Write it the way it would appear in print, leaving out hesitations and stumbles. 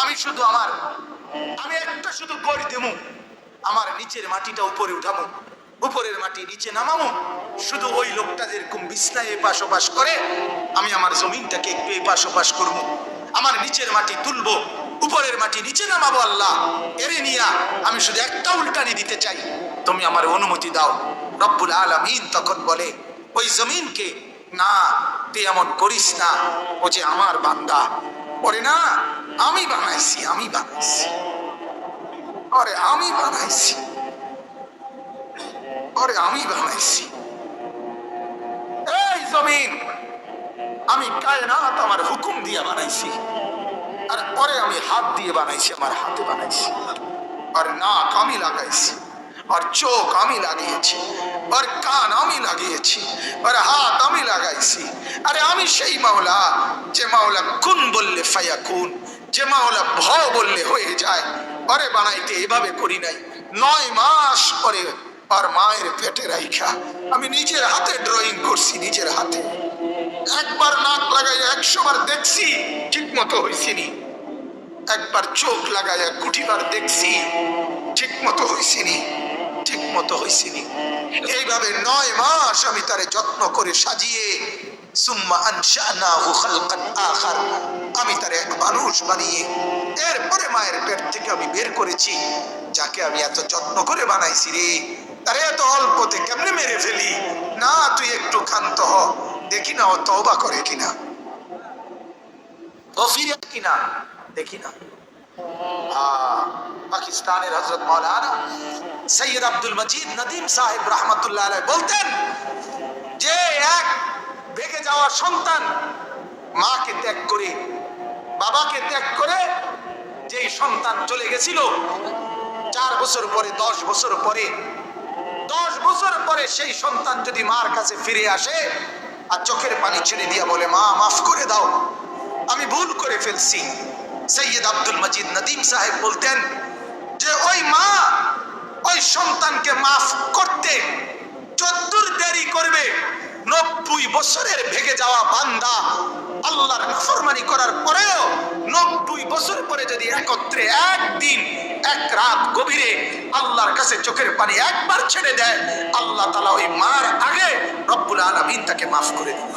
আমি একটা শুধু গড় দেবো, আমার নিচের মাটিটা উপরে উঠাবো, উপরের মাটি নিচে নামাবো। শুধু ওই লোকটা যেরকম বিছনায় এপাশ ওপাশ করে, আমি আমার জমিনটাকে একটু এপাশ ওপাশ করবো। আমার নিচের মাটি তুলবো, উপরের মাটি নিচে নামাবো। আল্লাহ, এরে নিয়া আমি শুধু একটা উল্টানি দিতে চাই, তুমি আমার অনুমতি দাও। রব্বুল আলামিন তখন বলে ওই জমিনকে, না তুই এমন করিস না, ও যে আমার বান্দা। ওরে না, আমি বানাইছি, আমি বানাইছি, আরে আমি বানাইছি, আরে আমি বানাইছি। এই জমিন আমি কায়নাত আমার হুকুম দিয়ে বানাইছি, আর পরে আমি হাত দিয়ে বানাইছি, আমার হাতে বানাইছি। আর নাক আমি লাগাইছি, আর চোখ আমি লাগিয়েছি, আর কান আমি লাগিয়েছি, আর হাত আমি লাগাইছি। আরে আমি সেই মাওলা, যে মাওলা কুন বললে ফায়াকুন, যে মাওলা ভ বললে হয়ে যায়। আরে বানাইতে এভাবে করি নাই, 9 মাস পরে আর মায়ের পেটে রাইখা আমি নিজের হাতে ড্রয়িং করছি, নিজের হাতে। একবার নাক লাগাই 100 বার দেখছি, ঠিক মতো হয়েছিনি। একবার চোখ লাগাইয়া কুটিবার দেখছি, ঠিক মতো হয়েছিনি, ঠিক মতো হয়েছিনি। এইভাবে 9 মাস আমি তারে যত্ন করে সাজিয়ে, সুম্মা আনশানাহু খালকান আখার, আমি তারে এক মানুষ বানিয়ে এরপরে মায়ের পেট থেকে আমি বের করেছি। যাকে আমি এত যত্ন করে বানাইছি রে, তারে এত অল্পতে কেমনে মেরে ফেলি? না, তুই একটু ক্ষান্ত হ, দেখি না ও তওবা করে কিনা, ও ফিরে কিনা, দেখি না। পাকিস্তানের হযরত মাওলানা সৈয়দ আব্দুল মজিদ নদীম সাহেব রহমতুল্লাহ আলাইহি বলতেন যে এক ভেগে যাওয়া সন্তান মাকে ত্যাগ করে, বাবাকে ত্যাগ করে যেই সন্তান চলে গেছিল, 4 বছর পরে, 10 বছর পরে, 10 বছর পরে সেই সন্তান যদি মার কাছে ফিরে আসে আর চোখের পানি ছেড়ে দিয়া বলে, মা মাফ করে দাও, আমি ভুল করে ফেলছি, সৈয়দ আব্দুল মজিদ নদীম সাহেব বলতেন যে ওই মা ওই সন্তানকে মাফ করতে যতদূর দেরি করবে, 90 বছরের ভেগে যাওয়া বান্দা আল্লাহর নাফরমানি করার পরেও 90 বছর পরে যদি একত্রে একদিন এক রাত গভীরে আল্লাহর কাছে চোখের পানি একবার ছেড়ে দেয়, আল্লাহ তাআলা ওই মার আগে রব্বুল আলামিন তাকে মাফ করে দেন।